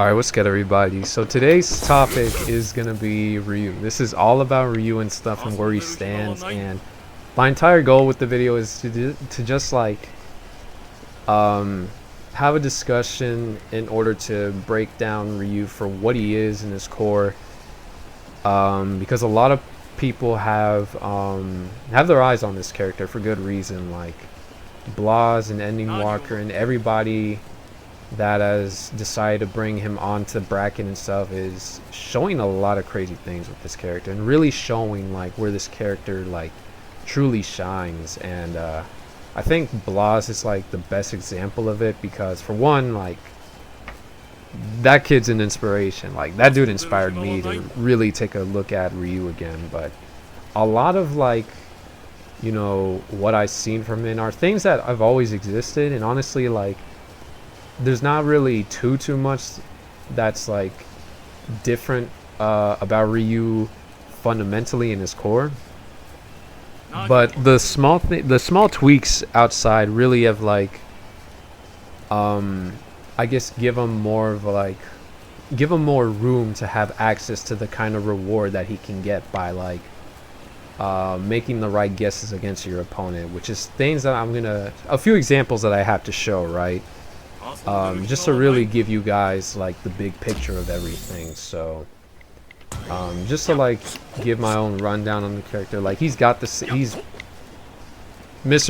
Alright, what's good everybody? So today's topic is gonna be Ryu. This is all about Ryu and stuff and where he stands, and my entire goal with the video is to just like have a discussion in order to break down Ryu for what he is in his core. Because a lot of people have their eyes on this character for good reason, like Blas and Ending Walker and everybody that has decided to bring him onto the bracket and stuff is showing a lot of crazy things with this character and really showing like where this character like truly shines. And I think Blas is like the best example of it, because for one, like, that kid's an inspiration. Like, that dude inspired me to really take a look at Ryu again. But a lot of like, you know, what I've seen from him are things that I've always existed, and honestly, like, there's not really too much that's like different about Ryu fundamentally in his core. But the small tweaks outside really have like I guess give him more room to have access to the kind of reward that he can get by like making the right guesses against your opponent, which is things that a few examples that I have to show, right? Just to really give you guys like the big picture of everything. So just to like give my own rundown on the character, like he's Mr.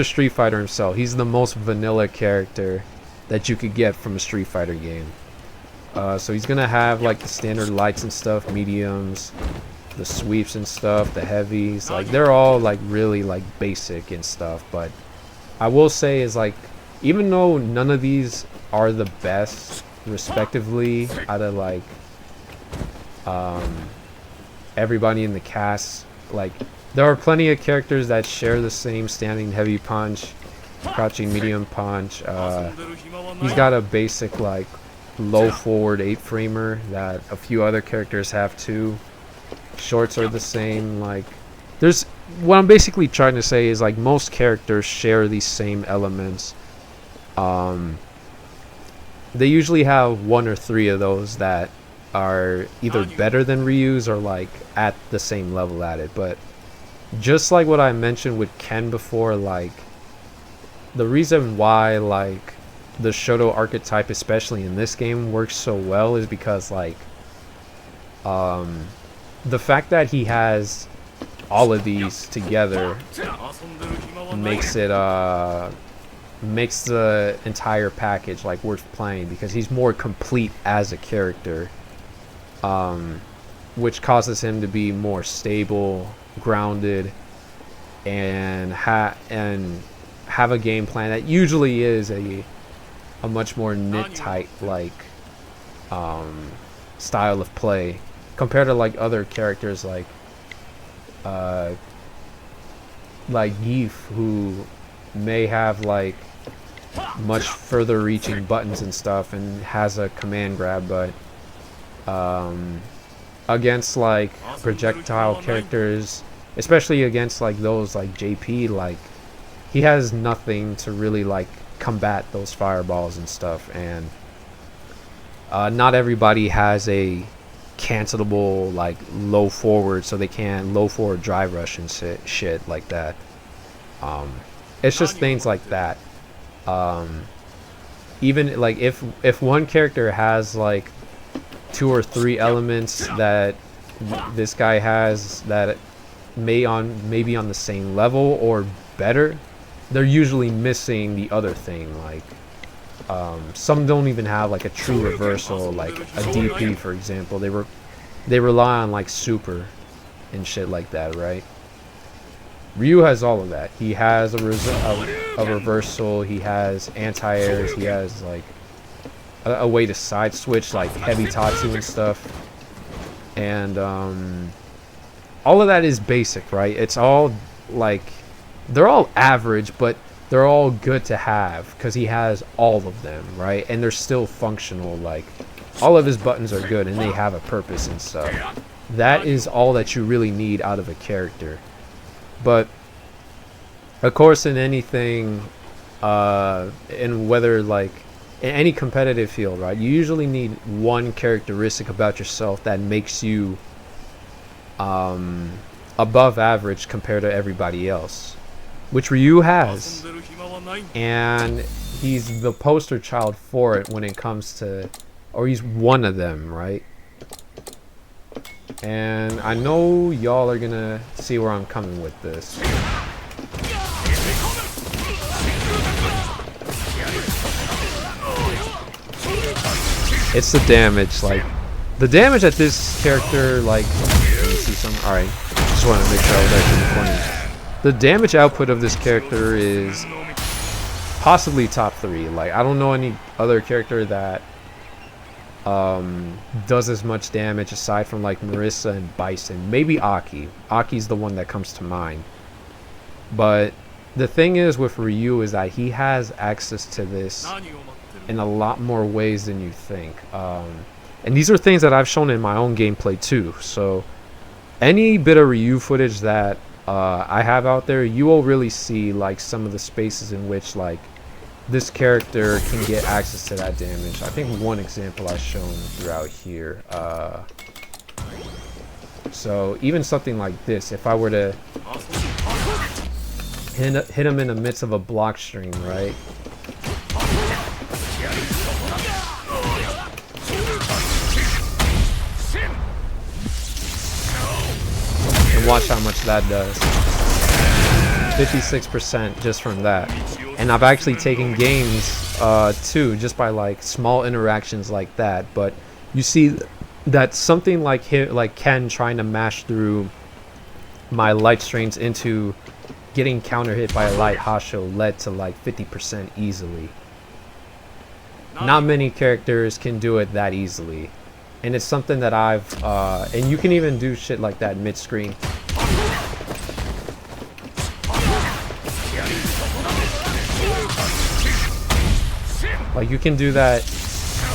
Street Fighter himself. He's the most vanilla character that you could get from a Street Fighter game. So he's gonna have like the standard lights and stuff, mediums, the sweeps and stuff, the heavies, like they're all like really like basic and stuff. But I will say is like, even though none of these are the best respectively out of like everybody in the cast, like there are plenty of characters that share the same standing heavy punch, crouching medium punch. He's got a basic like low forward 8-framer that a few other characters have too. Shorts are the same. Like, there's, what I'm basically trying to say is like most characters share these same elements. They usually have one or three of those that are either better than Ryu's or like at the same level at it. But just like what I mentioned with Ken before, like the reason why like the Shoto archetype, especially in this game, works so well is because like the fact that he has all of these together makes it makes the entire package like worth playing, because he's more complete as a character, which causes him to be more stable, grounded, and have a game plan that usually is a much more knit tight like style of play compared to like other characters like Yeef, who may have like much further reaching buttons and stuff and has a command grab. But against like projectile characters, especially against like those like JP, like he has nothing to really like combat those fireballs and stuff. And not everybody has a cancelable like low forward, so they can low forward drive rush and shit like that. It's just things like that. Even like if one character has like 2 or 3 elements that this guy has that may be on the same level or better, they're usually missing the other thing. Like some don't even have like a true reversal, like a DP for example. They rely on like super and shit like that, right? Ryu has all of that. He has a reversal, he has anti-airs, he has like a way to side switch like heavy Tatsu and stuff. And all of that is basic, right? It's all like, they're all average, but they're all good to have because he has all of them, right? And they're still functional. Like, all of his buttons are good and they have a purpose and stuff. That is all that you really need out of a character. But of course, in anything, and whether like in any competitive field, right? You usually need one characteristic about yourself that makes you above average compared to everybody else, which Ryu has, and he's the poster child for it when it comes to, or he's one of them, right? And I know y'all are gonna see where I'm coming with this. It's the damage, like the damage that this character, like, let me see some. All right, just want to make sure I was actually recording. The damage output of this character is possibly top 3. Like, I don't know any other character that does as much damage aside from like Marissa and Bison. Maybe Aki. Aki's the one that comes to mind. But the thing is with Ryu is that he has access to this in a lot more ways than you think. And these are things that I've shown in my own gameplay too. So any bit of Ryu footage that I have out there, you will really see like some of the spaces in which like this character can get access to that damage. I think one example I've shown throughout here. So even something like this, if I were to hit him in the midst of a block string, right? And watch how much that does. 56% just from that. And I've actually taken games too, just by like small interactions like that. But you see that something like Ken trying to mash through my light strains into getting counter hit by a light Hasho led to like 50% easily. Not many characters can do it that easily. And it's something that I've and you can even do shit like that mid-screen. Like you can do that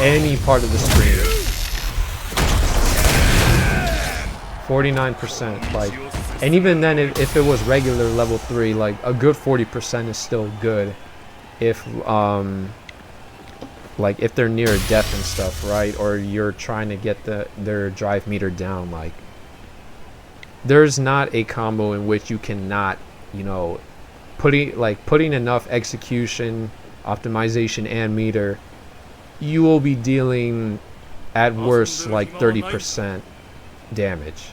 any part of the screen. 49%, like, and even then if it was regular level 3, like a good 40% is still good if like if they're near death and stuff, right? Or you're trying to get their drive meter down. Like there's not a combo in which you cannot, you know, putting enough execution, optimization, and meter, you will be dealing at worst like 30% damage.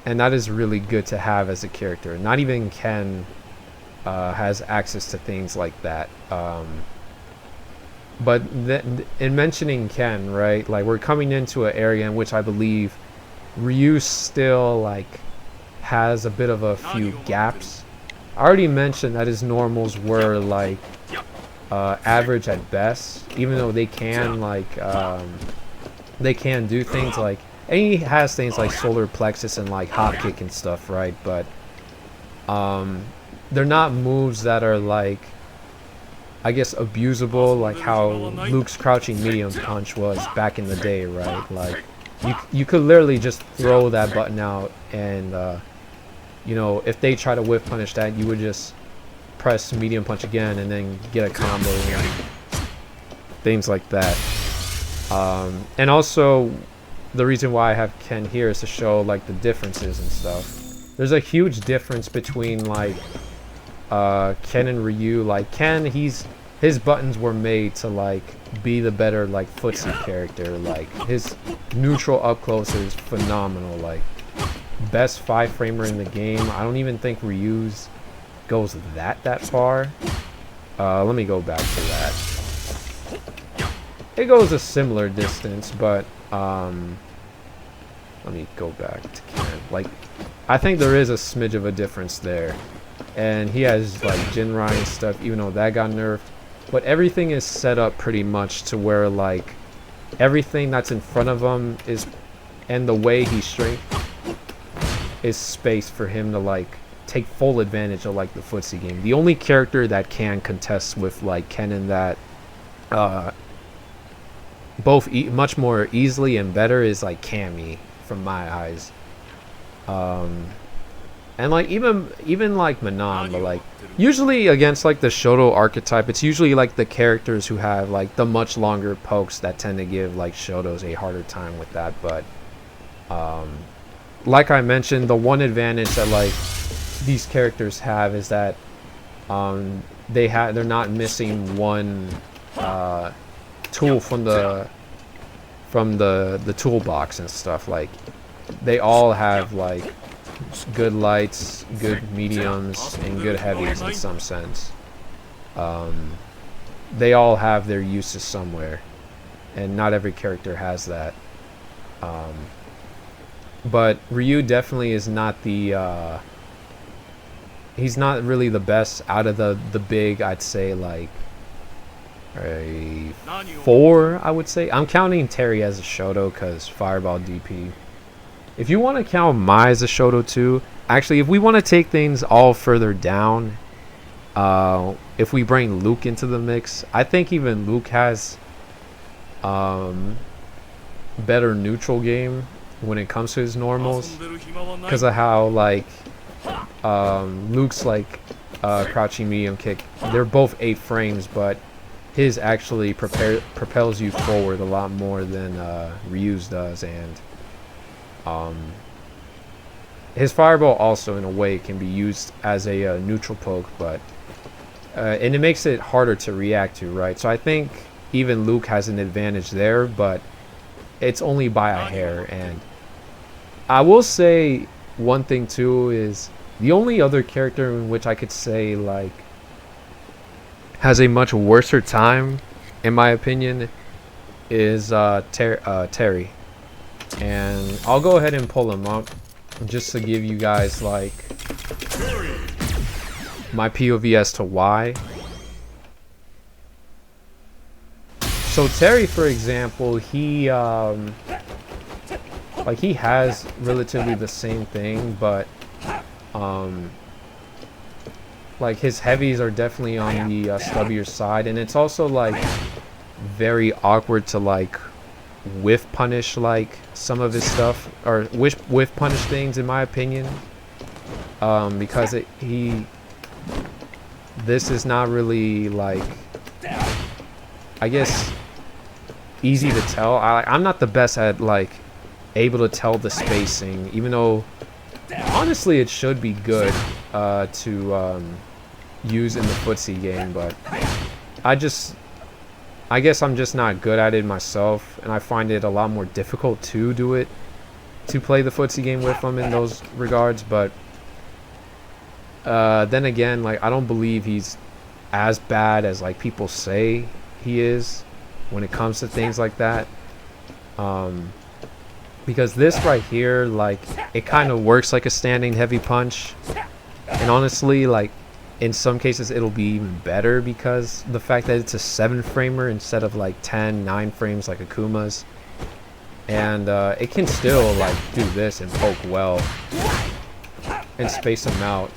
And that is really good to have as a character. Not even Ken has access to things like that. But in mentioning Ken, right, like we're coming into an area in which I believe Ryu still like has a bit of a few gaps. I already mentioned that his normals were like average at best, even though they can like they can do things like, and he has things like solar plexus and like hop kick and stuff, right? But they're not moves that are like, I guess, abusable, like how Luke's crouching medium punch was back in the day, right? Like you could literally just throw that button out and you know, if they try to whiff punish that, you would just press medium punch again and then get a combo and things like that. And also the reason why I have Ken here is to show like the differences and stuff. There's a huge difference between like Ken and Ryu. Like Ken, his buttons were made to like be the better like footsie character. Like his neutral up close is phenomenal. Like best 5-framer in the game. I don't even think Ryu's goes that far. Let me go back to that. It goes a similar distance, but let me go back to Ken. Like I think there is a smidge of a difference there. And he has like Jinrai and stuff, even though that got nerfed. But everything is set up pretty much to where like everything that's in front of him is, and the way he strength is space for him to like take full advantage of like the footsie game. The only character that can contest with like Ken in that both much more easily and better is like Cammy from my eyes. And like even like Manon, but like usually against like the Shoto archetype, it's usually like the characters who have like the much longer pokes that tend to give like Shotos a harder time with that. But like I mentioned, the one advantage that like these characters have is that they're not missing one tool from the toolbox and stuff. Like they all have like good lights, good mediums, and good heavies in some sense. They all have their uses somewhere, and not every character has that. But Ryu definitely is not the he's not really the best out of the big, I'd say like a 4, I would say. I'm counting Terry as a Shoto because Fireball DP. If you want to count Mai as a Shoto too, actually, if we want to take things all further down, if we bring Luke into the mix, I think even Luke has better neutral game when it comes to his normals, because of how like Luke's like crouching medium kick, they're both 8 frames, but his actually propels you forward a lot more than Ryu's does, and his fireball also in a way can be used as a neutral poke, but and it makes it harder to react to, right? So I think even Luke has an advantage there, but it's only by a hair. And I will say one thing too is the only other character in which I could say like has a much worser time, in my opinion, is Terry. And I'll go ahead and pull him up just to give you guys like my POV as to why. So Terry, for example, he like he has relatively the same thing, but like his heavies are definitely on the stubbier side, and it's also like very awkward to like whiff punish like some of his stuff, or whiff punish things, in my opinion, because this is not really like, I guess, easy to tell. I'm not the best at like able to tell the spacing, even though honestly it should be good to use in the footsie game, but I guess I'm just not good at it myself, and I find it a lot more difficult to do it, to play the footsie game with them in those regards. But then again, like I don't believe he's as bad as like people say he is when it comes to things like that, because this right here, like it kind of works like a standing heavy punch, and honestly like in some cases it'll be even better because the fact that it's a 7-framer instead of like 9 frames like Akuma's, and it can still like do this and poke well and space them out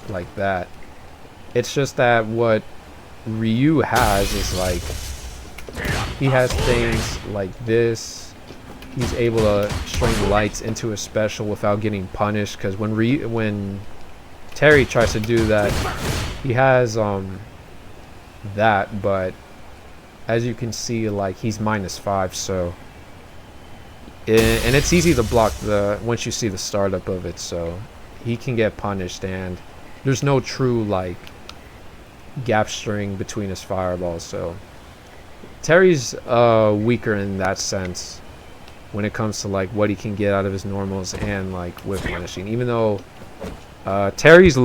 like that. It's just that what Ryu has is like he has things like this. He's able to string lights into a special without getting punished, because when Terry tries to do that, he has that, but as you can see, like he's -5, so and it's easy to block once you see the startup of it, so he can get punished, and there's no true like gap string between his fireballs. So Terry's weaker in that sense when it comes to like what he can get out of his normals and like whip punishing, even though Terry's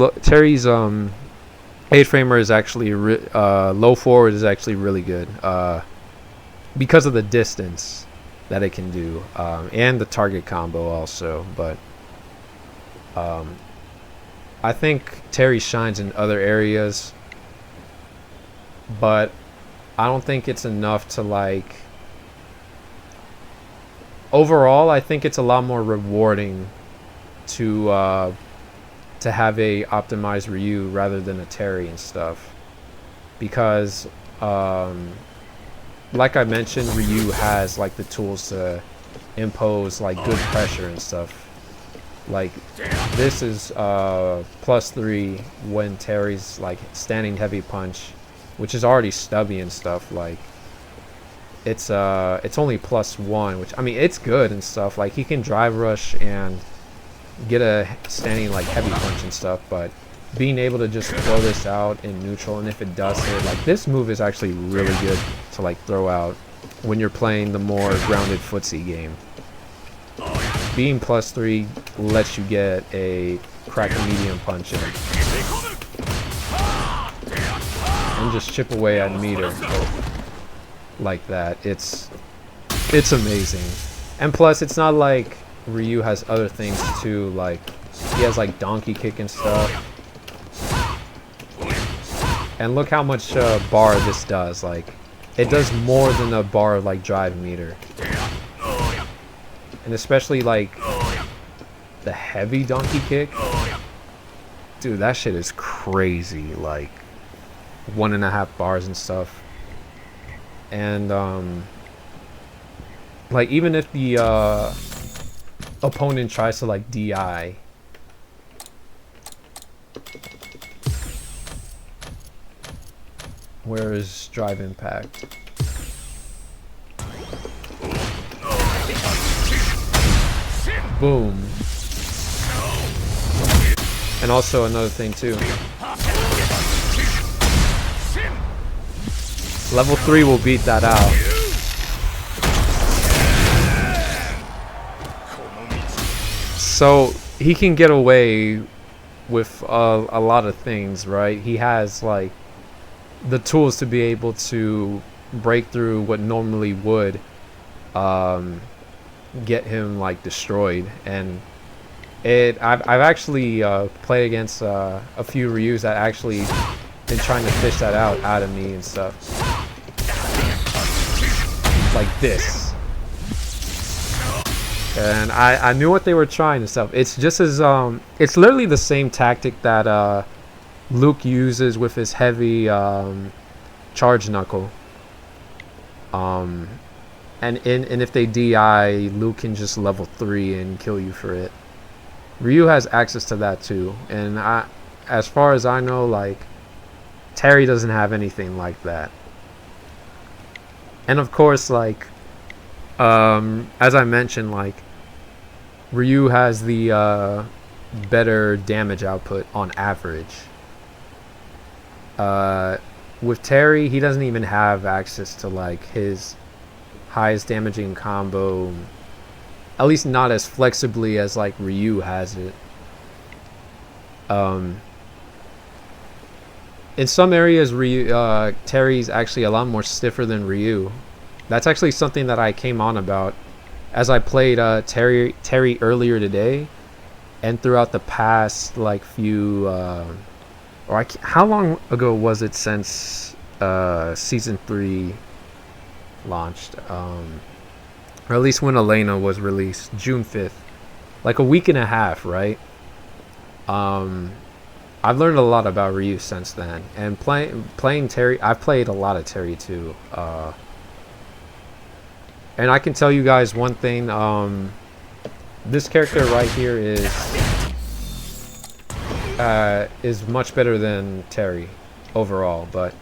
8-framer is actually low forward is actually really good because of the distance that it can do, and the target combo also. But I think Terry shines in other areas, but I don't think it's enough to like, overall I think it's a lot more rewarding to have a optimized Ryu rather than a Terry and stuff, because like I mentioned, Ryu has like the tools to impose like good pressure and stuff, Like, this is +3 when Terry's like standing heavy punch, which is already stubby and stuff. Like, it's only +1, which, I mean, it's good and stuff. Like, he can drive rush and get a standing like heavy punch and stuff, but being able to just throw this out in neutral, and if it does hit, like, this move is actually really good to like throw out when you're playing the more grounded footsie game. Being +3 lets you get a crack medium punch in and just chip away at meter like that. It's amazing. And plus, it's not like Ryu has other things too, like he has like donkey kick and stuff. And look how much bar this does. Like, it does more than a bar like drive meter. And especially like the heavy donkey kick, dude, that shit is crazy. Like 1.5 bars and stuff. And like, even if the opponent tries to like DI, where is drive impact? Boom. And also another thing too, level 3 will beat that out. So he can get away with a lot of things, right? He has like the tools to be able to break through what normally would get him like destroyed. And I've actually played against a few Ryus that actually been trying to fish that out of me and stuff, like this. And I knew what they were trying and stuff. It's just as it's literally the same tactic that Luke uses with his heavy charge knuckle. And if they DI, Luke can just level 3 and kill you for it. Ryu has access to that too, and as far as I know, like, Terry doesn't have anything like that. And of course, like, as I mentioned, like, Ryu has the better damage output on average. With Terry, he doesn't even have access to like his highest damaging combo, at least not as flexibly as like Ryu has it. In some areas, Terry's actually a lot more stiffer than Ryu. That's actually something that I came on about as I played Terry earlier today, and throughout the past like few how long ago was it since season 3 launched, or at least when Elena was released, June 5th, like a week and a half, right? I've learned a lot about Ryu since then, and playing Terry, I've played a lot of Terry too, and I can tell you guys one thing, this character right here is much better than Terry overall. But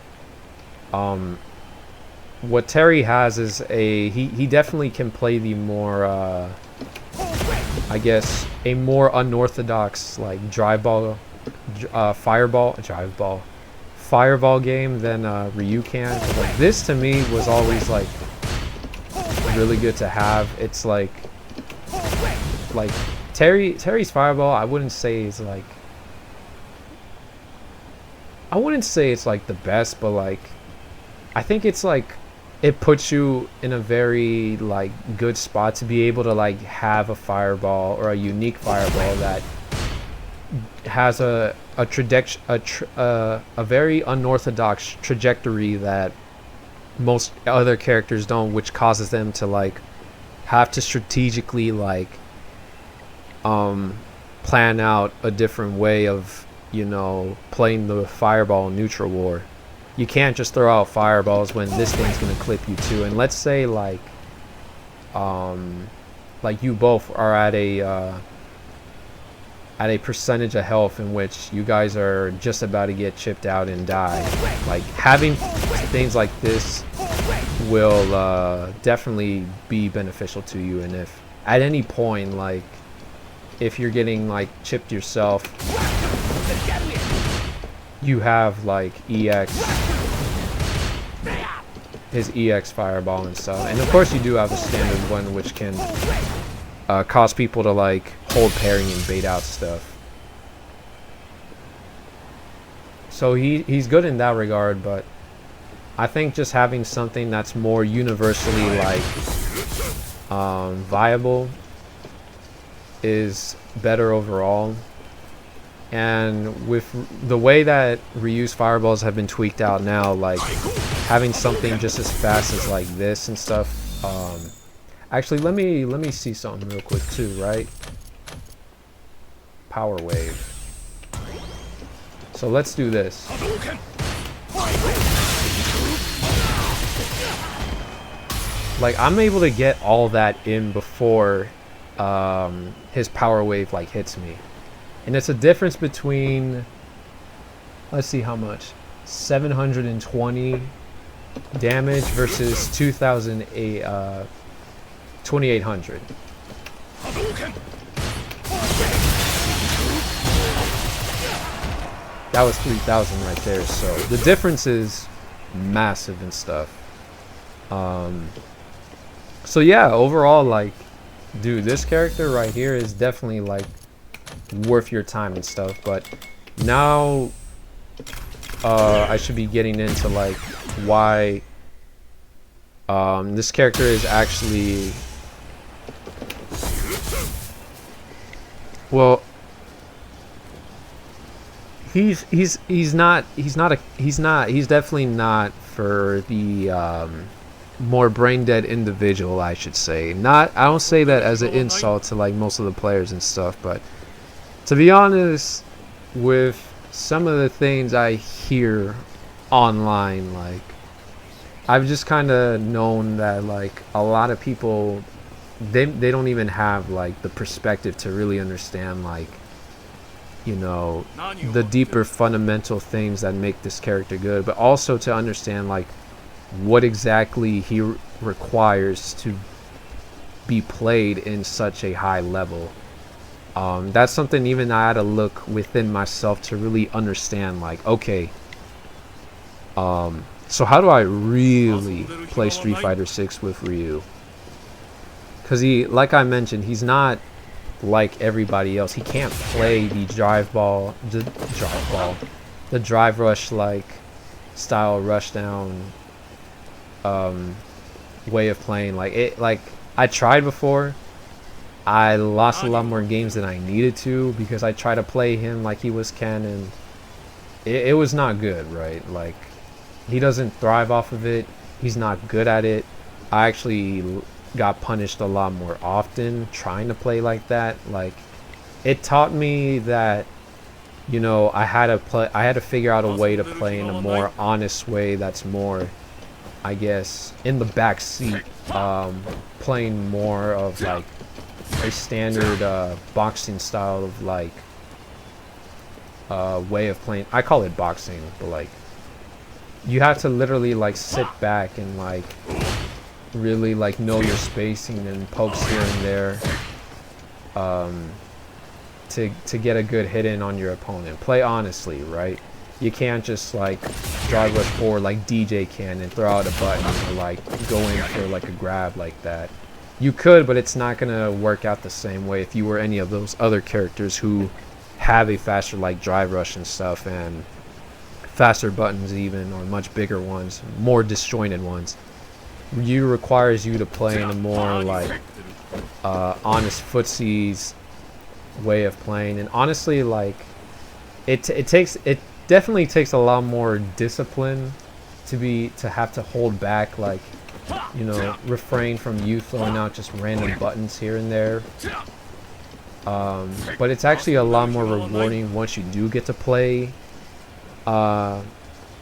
what Terry has is he definitely can play the more I guess a more unorthodox like fireball game than Ryu can. Like, this to me was always like really good to have. It's like Terry's fireball, I wouldn't say it's like the best, but like I think it's like it puts you in a very like good spot to be able to like have a fireball or a unique fireball that has a very unorthodox trajectory that most other characters don't, which causes them to like have to strategically like plan out a different way of, you know, playing the fireball neutral war. You can't just throw out fireballs when this thing's gonna clip you too. And let's say like you both are at a at a percentage of health in which you guys are just about to get chipped out and die. Like, having things like this will definitely be beneficial to you. And if at any point, like, if you're getting like chipped yourself, you have like his EX fireball and stuff. And of course you do have a standard one which can cause people to like hold parrying and bait out stuff. So he's good in that regard, but I think just having something that's more universally like viable is better overall. And with the way that Ryu's fireballs have been tweaked out now, like having something just as fast as like this and stuff. Actually, let me see something real quick too, right? Power wave. So let's do this. Like, I'm able to get all that in before his power wave like hits me. And it's a difference between, let's see how much, 720 damage versus 2800. That was 3000 right there. So the difference is massive and stuff. So yeah, overall, like, dude, this character right here is definitely like worth your time and stuff. But now I should be getting into like why this character is actually, well, he's definitely not for the more brain dead individual, I should say. I don't say that as an insult to like most of the players and stuff, but to be honest, with some of the things I hear online, like, I've just kind of known that like a lot of people, they don't even have like the perspective to really understand, like, you know, the deeper fundamental things that make this character good, but also to understand like what exactly he requires to be played in such a high level. That's something even I had to look within myself to really understand, like, okay, so how do I really play Street Fighter 6 with Ryu? Because he, like I mentioned, he's not like everybody else. He can't play the the drive rush like style rushdown way of playing. Like it, like I tried before. I lost a lot more games than I needed to because I tried to play him like he was Ken, and it was not good, right? Like, he doesn't thrive off of it. He's not good at it. I actually got punished a lot more often trying to play like that. Like, it taught me that, you know, I had to figure out a way to play in a more honest way that's more, I guess, in the back seat, playing more of like a standard boxing style of like way of playing. I call it boxing, but like you have to literally like sit back and like really like know your spacing and pokes here and there to get a good hit in on your opponent. Play honestly, right? You can't just like drive rush forward like DJ can and throw out a button or like go in for like a grab like that. You could, but it's not gonna work out the same way if you were any of those other characters who have a faster like drive rush and stuff, and faster buttons even, or much bigger ones, more disjointed ones. Ryu requires you to play in a more like honest footsies way of playing, and honestly, like it definitely takes a lot more discipline to have to hold back, like, you know, refrain from you throwing out just random buttons here and there. But it's actually a lot more rewarding once you do get to play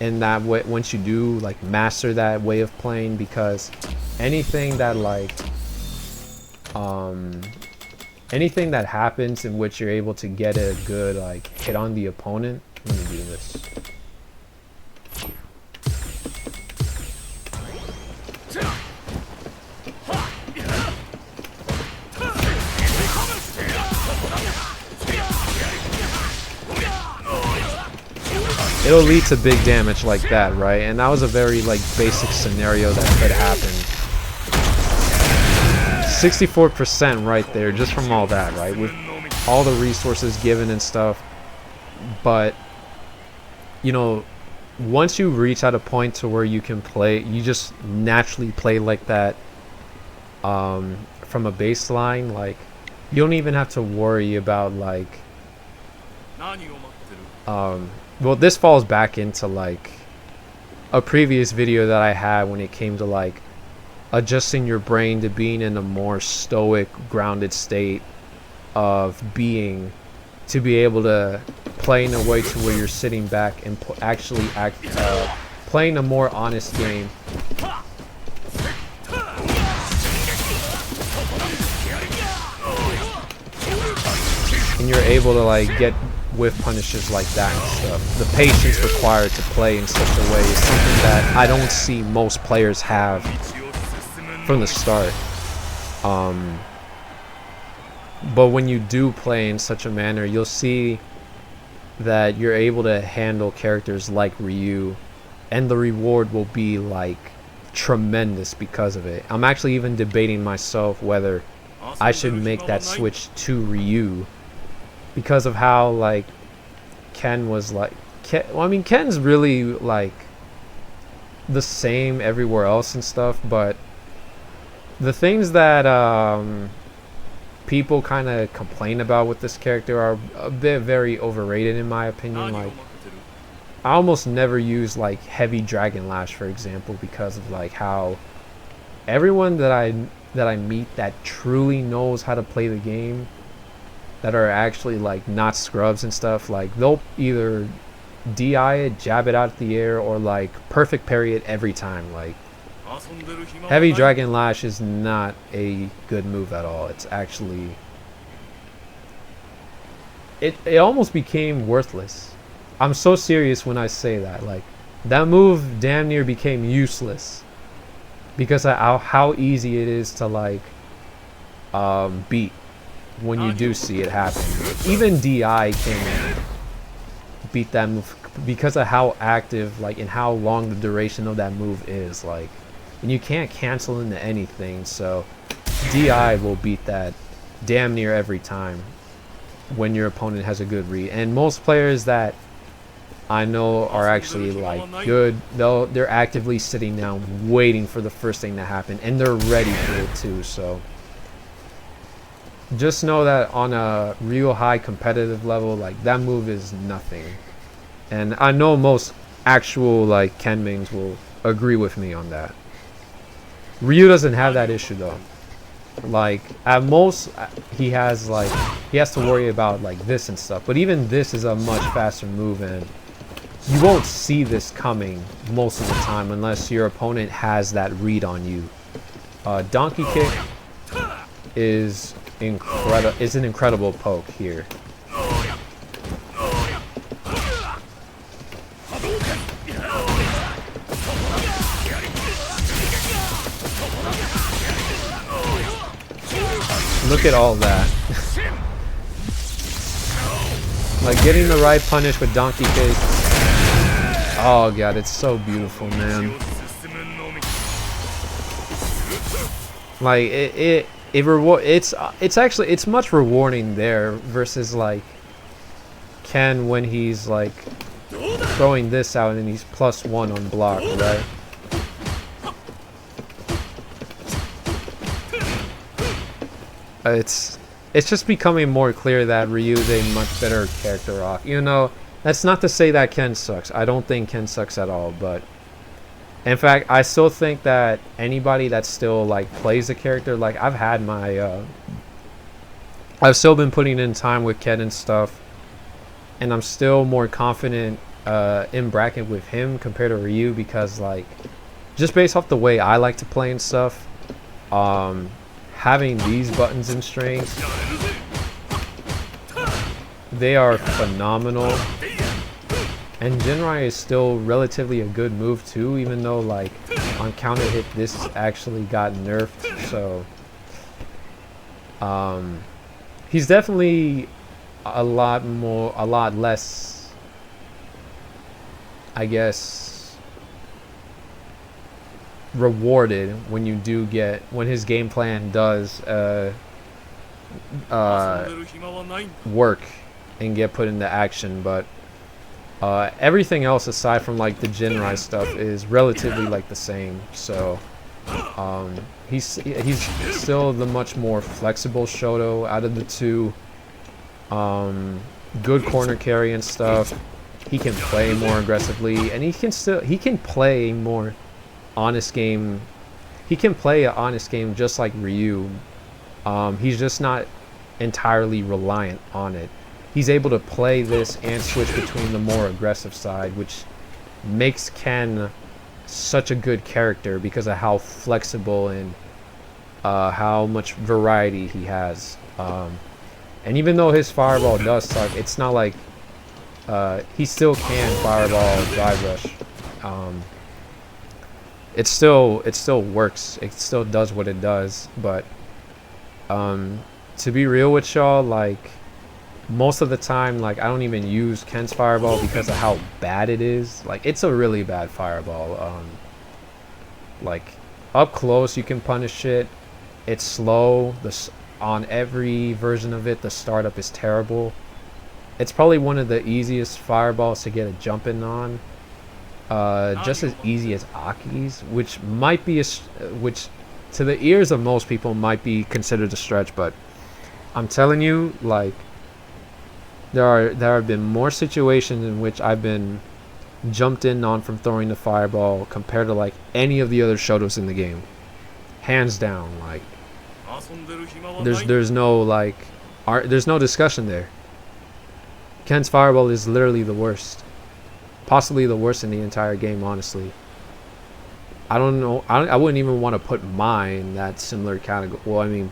in that way, once you do like master that way of playing, because anything that like anything that happens in which you're able to get a good like hit on the opponent. Let me do this. It'll lead to big damage like that, right? And that was a very like basic scenario that could happen. 64% right there just from all that, right? With all the resources given and stuff. But you know, once you reach at a point to where you can play, you just naturally play like that from a baseline. Like you don't even have to worry about like well, this falls back into like a previous video that I had when it came to like adjusting your brain to being in a more stoic, grounded state of being, to be able to play in a way to where you're sitting back and actually playing a more honest game. And you're able to like get whiff punishes like that and stuff. The patience required to play in such a way is something that I don't see most players have from the start. But when you do play in such a manner, you'll see that you're able to handle characters like RYU, and the reward will be like tremendous because of it. I'm actually even debating myself whether I should make that switch to RYU, because of how like Ken was like well, I mean, Ken's really like the same everywhere else and stuff, but the things that people kind of complain about with this character are a bit very overrated in my opinion. Like I almost never use like heavy Dragon Lash, for example, because of like how everyone that I meet that truly knows how to play the game, that are actually like not scrubs and stuff, like they'll either DI it, jab it out the air, or like perfect parry it every time. Like heavy Dragon Lash is not a good move at all. It's actually it almost became worthless. I'm so serious when I say that. Like that move damn near became useless because of how easy it is to like beat when you do see it happen. Even DI can beat that move because of how active, like, and how long the duration of that move is. Like, and you can't cancel into anything, so DI will beat that damn near every time when your opponent has a good read. And most players that I know are actually like good, they're actively sitting down waiting for the first thing to happen, and they're ready for it too. So just know that on a real high competitive level, like that move is nothing. And I know most actual like Kenmings will agree with me on that. RYU doesn't have that issue though. Like at most he has to worry about like this and stuff, but even this is a much faster move, and you won't see this coming most of the time unless your opponent has that read on you. Donkey kick is an incredible poke here. Look at all that. Like getting the right punish with donkey kick. Oh god, it's so beautiful, man. Like it's much rewarding there versus like Ken when he's like throwing this out and he's +1 on block, right? It's just becoming more clear that RYU is a much better character rock. You know, that's not to say that Ken sucks. I don't think Ken sucks at all, but in fact, I still think that anybody that still like plays the character, like I've had my I've still been putting in time with Ken and stuff, and I'm still more confident in bracket with him compared to RYU, because like just based off the way I like to play and stuff, having these buttons in strength They are phenomenal. And Jinrai is still relatively a good move too, even though like on counter hit this actually got nerfed. So he's definitely a lot less, I guess, rewarded when you do get, when his game plan does work and get put into action. But everything else aside from like the Jinrai stuff is relatively like the same. So he's still the much more flexible Shoto out of the two. Good corner carry and stuff. He can play more aggressively, and he can play more honest game. He can play an honest game just like Ryu. He's just not entirely reliant on it. He's able to play this and switch between the more aggressive side, which makes Ken such a good character because of how flexible and how much variety he has. And even though his fireball does suck, it's not like he still can fireball drive rush. It still works. It still does what it does. But to be real with y'all, like most of the time, like I don't even use Ken's fireball because of how bad it is. Like it's a really bad fireball. Like up close you can punish it. It's slow. On every version of it, the startup is terrible. It's probably one of the easiest fireballs to get a jump in on. Just as easy as Aki's, which might be which to the ears of most people might be considered a stretch, but I'm telling you, like there have been more situations in which I've been jumped in on from throwing the fireball compared to like any of the other Shotos in the game, hands down. Like there's no like there's no discussion there. Ken's fireball is literally the worst, possibly the worst in the entire game, honestly. I don't know, I wouldn't even want to put mine in that similar category. Well, I mean,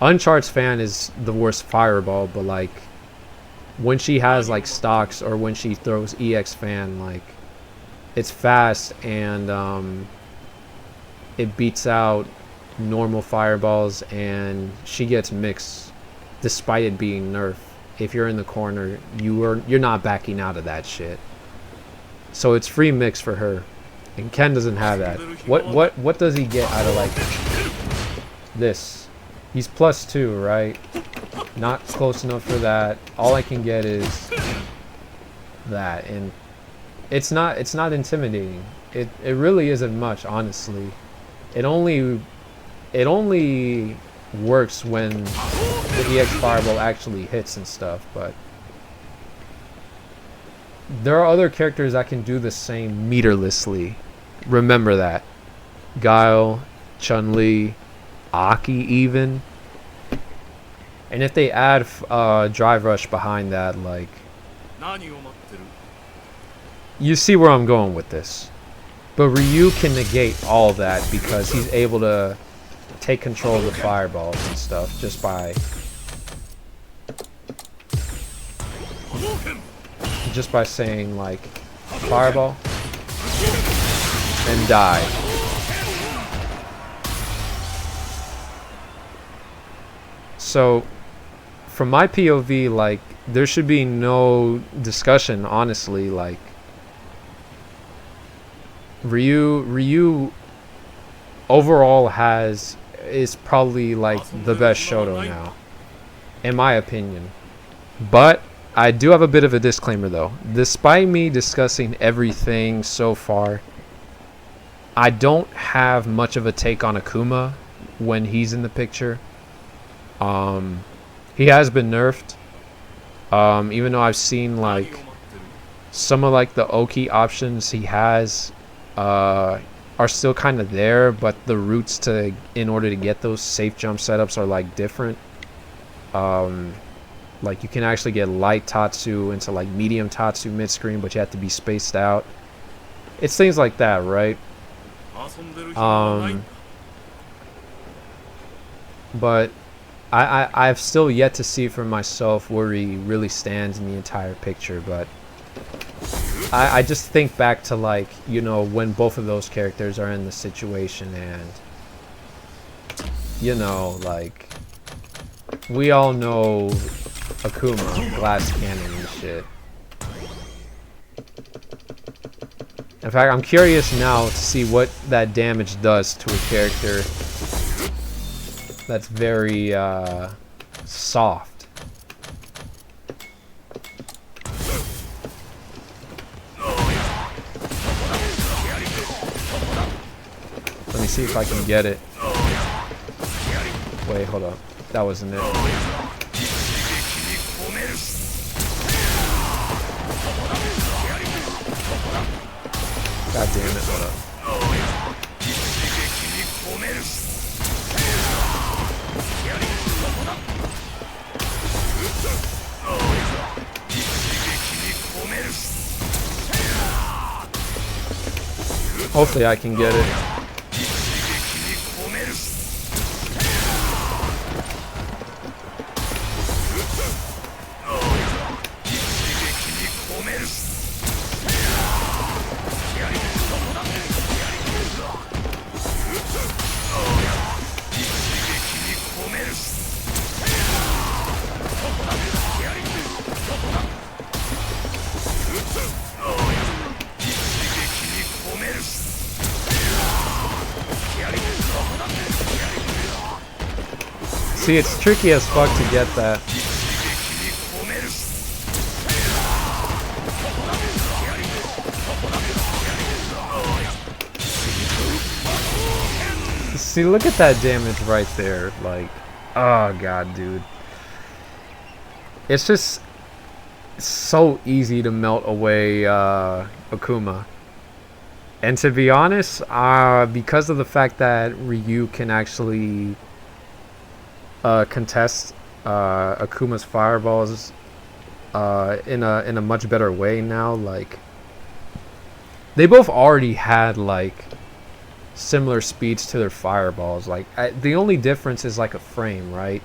Uncharted's fan is the worst fireball, but like when she has like stocks or when she throws EX fan, like it's fast and it beats out normal fireballs, and she gets mixed despite it being nerfed. If you're in the corner, you're not backing out of that shit. So it's free mix for her, and Ken doesn't have that. What does he get out of like this? He's +2, right? Not close enough for that. All I can get is that, and it's not intimidating. It really isn't much, honestly. It only works when the EX fireball actually hits and stuff, but there are other characters that can do the same meterlessly. Remember that. Guile, Chun-Li, Aki even. And if they add drive rush behind that, like, you see where I'm going with this. But Ryu can negate all that because he's able to take control of the fireballs and stuff just by saying like fireball and die. So from my POV, like there should be no discussion, honestly. Like Ryu overall is probably like the best Shoto now, in my opinion. But I do have a bit of a disclaimer though. Despite me discussing everything so far, I don't have much of a take on Akuma when he's in the picture. He has been nerfed. Even though I've seen like some of like the Oki options he has are still kind of there, but the routes in order to get those safe jump setups are like different. Like you can actually get light Tatsu into like medium Tatsu mid screen, but you have to be spaced out. It's things like that, right? But I've still yet to see for myself where he really stands in the entire picture, but I just think back to, like, you know, when both of those characters are in the situation, and you know, like, we all know Akuma, glass cannon and shit. In fact, I'm curious now to see what that damage does to a character that's very soft. Let me see if I can get it. Wait, hold up. That wasn't it. God damn it, hold up. Hopefully I can get it. See, it's tricky as fuck to get that. See, look at that damage right there. Like, oh god, dude. It's just so easy to melt away Akuma. And to be honest, because of the fact that Ryu can actually contest Akuma's fireballs in a much better way now, like, they both already had like similar speeds to their fireballs. Like, the only difference is like a frame, right?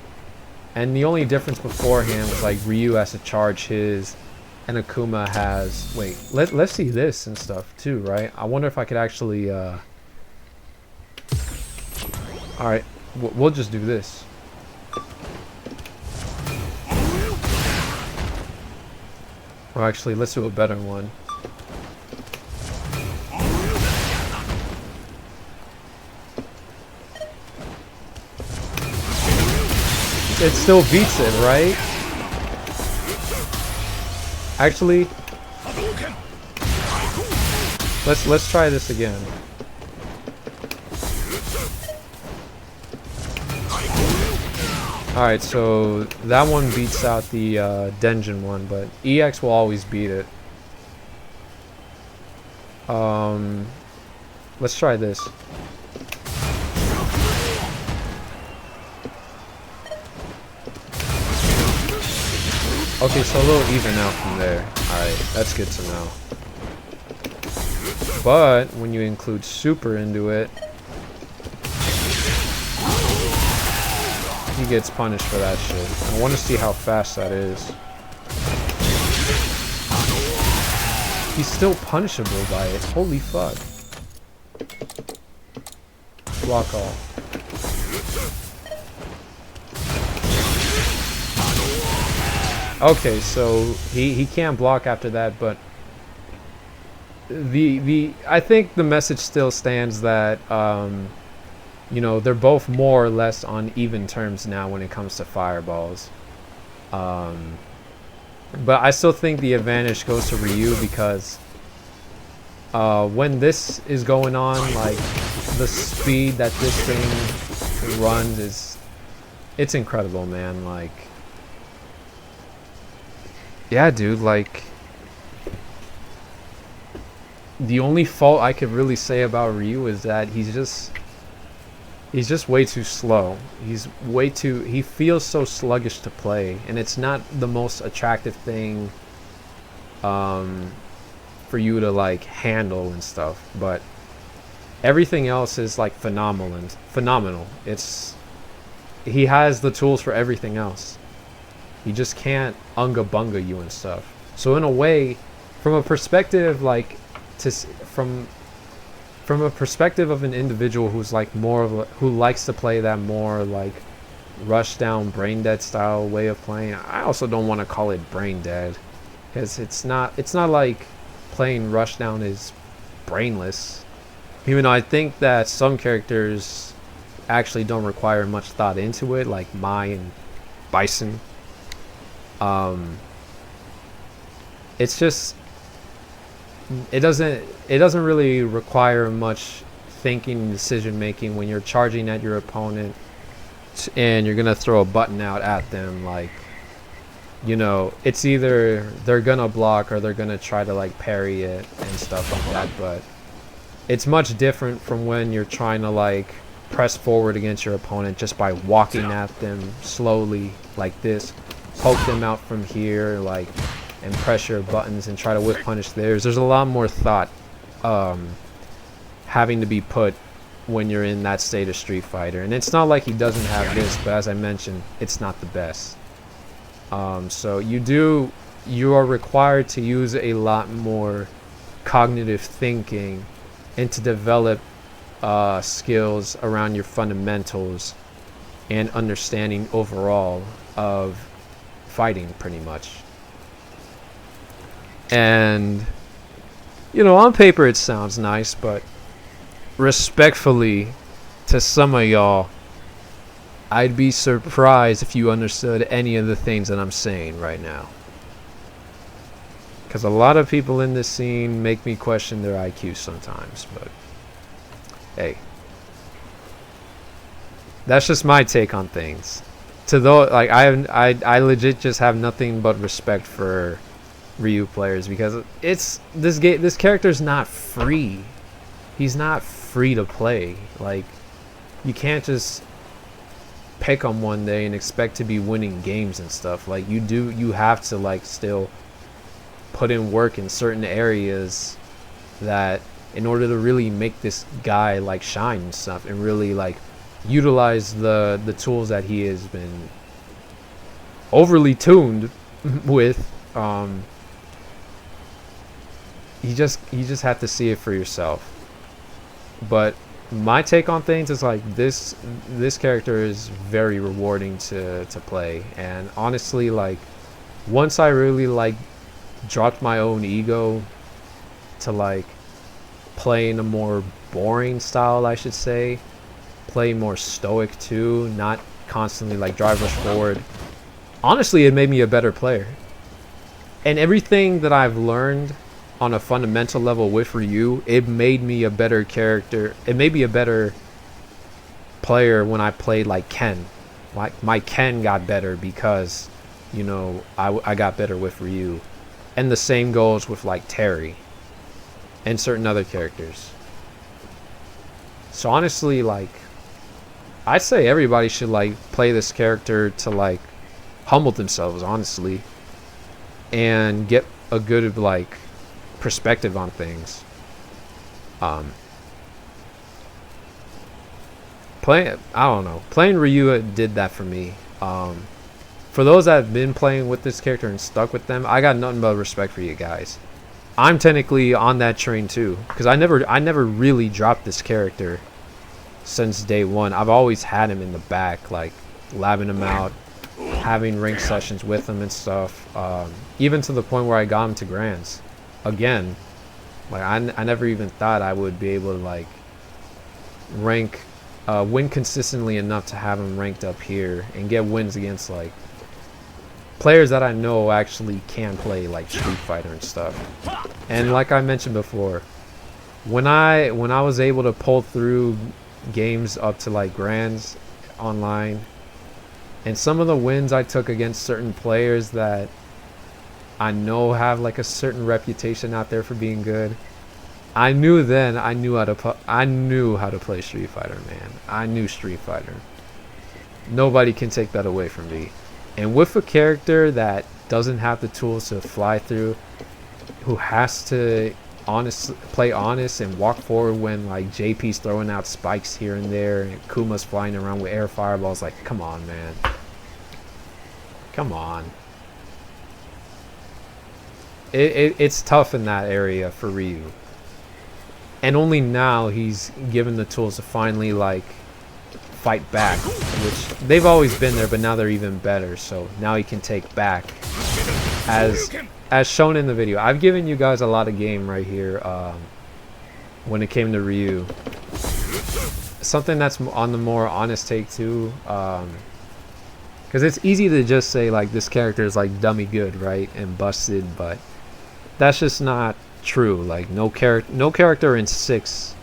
And the only difference beforehand was like Ryu has to charge his, and Akuma has. Wait, let's see this and stuff too, right? I wonder if I could actually. All right, we'll just do this. Or actually, let's do a better one. It still beats it, right? Actually, let's try this again. Alright, so that one beats out the Denjin one, but EX will always beat it. Let's try this. Okay, so a little even out from there. Alright, that's good to know. But when you include super into it, he gets punished for that shit. I want to see how fast that is. He's still punishable by it. Holy fuck. Block off. Okay, so he can't block after that, but I think the message still stands that you know, they're both more or less on even terms now when it comes to fireballs. But I still think the advantage goes to Ryu because when this is going on, like, the speed that this thing runs it's incredible, man. Like, yeah, dude, like, the only fault I could really say about Ryu is that he's just way too slow. He feels so sluggish to play, and it's not the most attractive thing for you to like handle and stuff, but everything else is like phenomenal. he has the tools for everything else. He just can't unga bunga you and stuff. So in a way, from a perspective like from a perspective of an individual who's like more of a, who likes to play that more like rush down brain dead style way of playing. I also don't want to call it brain dead, because it's not like playing rush down is brainless, even though I think that some characters actually don't require much thought into it, like Mai and Bison. It's just it doesn't really require much thinking and decision making when you're charging at your opponent and you're gonna throw a button out at them. Like, you know, it's either they're gonna block or they're gonna try to like parry it and stuff like that. But it's much different from when you're trying to like press forward against your opponent just by walking at them slowly like this, poke them out from here, like, and press your buttons and try to whip punish theirs. There's a lot more thought having to be put when you're in that state of Street Fighter. And it's not like he doesn't have this, but as I mentioned, it's not the best. So you are required to use a lot more cognitive thinking and to develop skills around your fundamentals and understanding overall of fighting, pretty much. And, you know, on paper it sounds nice, but respectfully to some of y'all, I'd be surprised if you understood any of the things that I'm saying right now. Because a lot of people in this scene make me question their IQ sometimes, but hey, that's just my take on things. To those, like, I legit just have nothing but respect for RYU players, because it's this character's not free. He's not free to play. Like, you can't just pick him one day and expect to be winning games and stuff. Like, you have to like still put in work in certain areas that in order to really make this guy like shine and stuff and really like utilize the tools that he has been overly tuned with. You just have to see it for yourself. But my take on things is like this character is very rewarding to play. And honestly, like, once I really like dropped my own ego to like play in a more boring style, I should say, play more stoic too, not constantly like drive rush forward, honestly it made me a better player. And everything that I've learned on a fundamental level with RYU, it made me a better character. It made me a better player when I played like Ken. Like, my Ken got better because, you know, I got better with RYU. And the same goes with like Terry and certain other characters. So honestly, like, I'd say everybody should like play this character to like humble themselves, honestly, and get a good like perspective on things. Playing RYU did that for me. For those that have been playing with this character and stuck with them, I got nothing but respect for you guys. I'm technically on that train too, because I never really dropped this character since day one. I've always had him in the back, like labbing him out, having rank sessions with him and stuff, even to the point where I got him to Grands. Again, like, I never even thought I would be able to like rank win consistently enough to have him ranked up here and get wins against like players that I know actually can play like Street Fighter and stuff. And like I mentioned before, when I was able to pull through games up to like Grands online, and some of the wins I took against certain players that I know have like a certain reputation out there for being good, I knew how to play Street Fighter, man. I knew Street Fighter. Nobody can take that away from me. And with a character that doesn't have the tools to fly through, who has to play honest and walk forward when like JP's throwing out spikes here and there and Kuma's flying around with air fireballs. Like, come on, man. Come on. It's tough in that area for Ryu. And only now he's given the tools to finally like fight back, which they've always been there, but now they're even better. So now he can take back, as shown in the video. I've given you guys a lot of game right here when it came to Ryu. Something that's on the more honest take too, because it's easy to just say like this character is like dummy good, right, and busted, but that's just not true. Like no character in 6,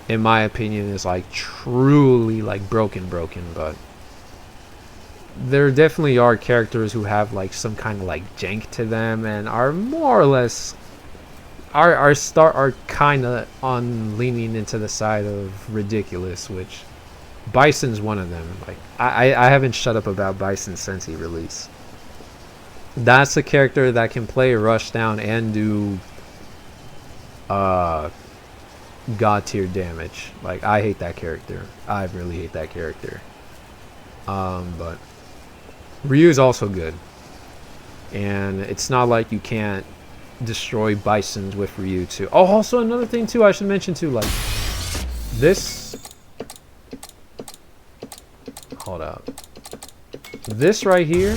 in my opinion, is like truly like broken, but there definitely are characters who have like some kind of like jank to them and are more or less are kind of on leaning into the side of ridiculous, which Bison's one of them. Like I haven't shut up about Bison since he released. That's a character that can play rushdown and do god tier damage. Like I hate that character. I really hate that character. But Ryu's also good, and it's not like you can't destroy Bisons with Ryu too. Oh, also another thing too I should mention too, like this. Hold up. This right here.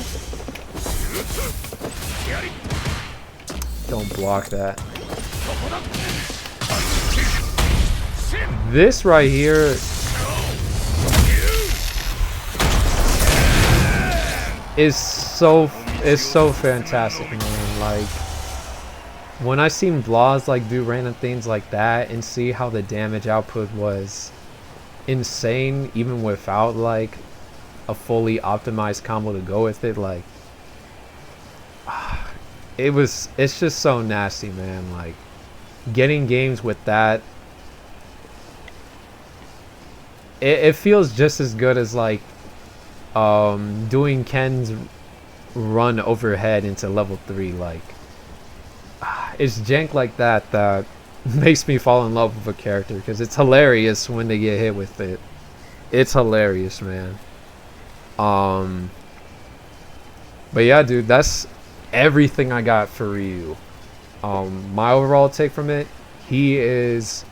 Don't block that. This right here is so fantastic, man. Like when I seen Blas like do random things like that and see how the damage output was insane even without like a fully optimized combo to go with it, like it's just so nasty, man. Like getting games with that, it feels just as good as like doing Ken's run overhead into level 3. Like it's jank like that that makes me fall in love with a character, because it's hilarious when they get hit with it. It's hilarious, man. But yeah, dude, that's everything I got for Ryu. My overall take from it, he is,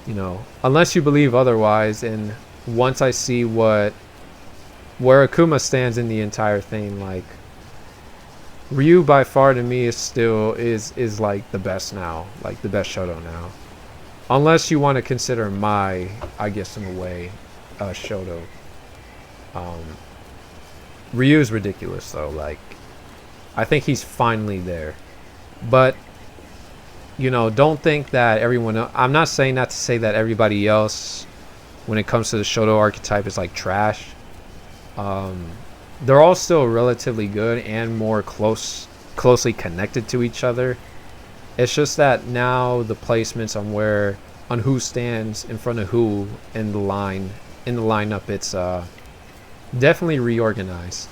you know, unless you believe otherwise, and once I see where Akuma stands in the entire thing, like Ryu by far to me is still is like the best now, like the best Shoto now, unless you want to consider my, I guess in a way, Shoto. Ryu's ridiculous though. Like I think he's finally there, but you know, don't think that everyone I'm not saying that to say that everybody else when it comes to the Shoto archetype is like trash. They're all still relatively good and more closely connected to each other. It's just that now the placements on who stands in front of who in the lineup, it's definitely reorganized,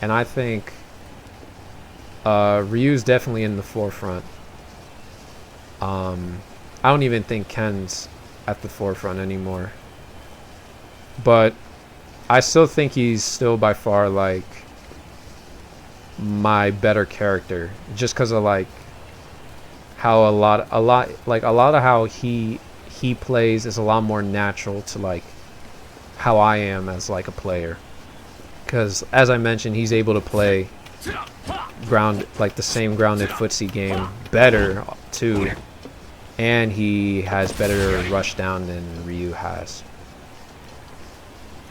and I think Ryu's definitely in the forefront. I don't even think Ken's at the forefront anymore, but I still think he's still by far like my better character, just because of like how a lot of how he plays is a lot more natural to like how I am as like a player, because as I mentioned, he's able to play like the same grounded footsie game better too, and he has better rush down than Ryu has.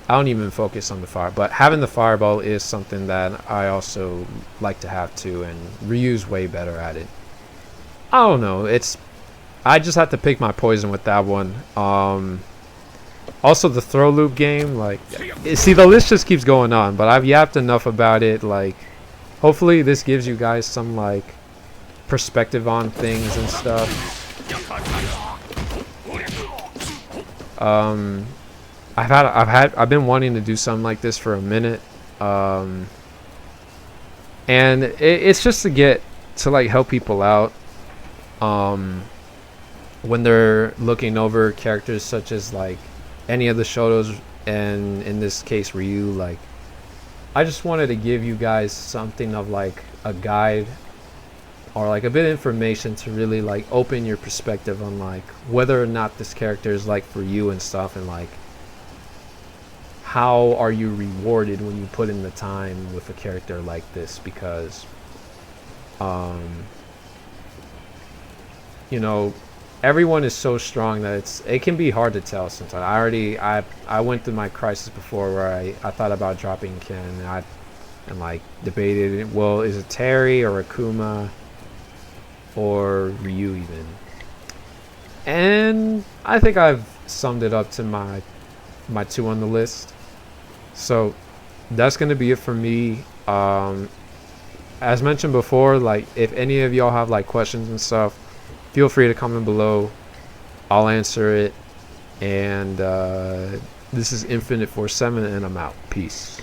I don't even focus on the fire, but having the fireball is something that I also like to have too, and Ryu's way better at it. I don't know, I just have to pick my poison with that one. Also the throw loop game, like, see, the list just keeps going on, but I've yapped enough about it. Like, hopefully this gives you guys some like perspective on things and stuff. I've been wanting to do something like this for a minute, and it's just to like help people out. when they're looking over characters such as like any of the shotos, and in this case Ryu, like I just wanted to give you guys something of like a guide or like a bit of information to really like open your perspective on like whether or not this character is like for you and stuff, and like how are you rewarded when you put in the time with a character like this, because you know, everyone is so strong that it can be hard to tell sometimes. I went through my crisis before where I thought about dropping Ken, and like debated, well, is it Terry or Akuma or Ryu even? And I think I've summed it up to my two on the list. So that's gonna be it for me. As mentioned before, like if any of y'all have like questions and stuff, feel free to comment below. I'll answer it. And this is Infinite 47, and I'm out. Peace.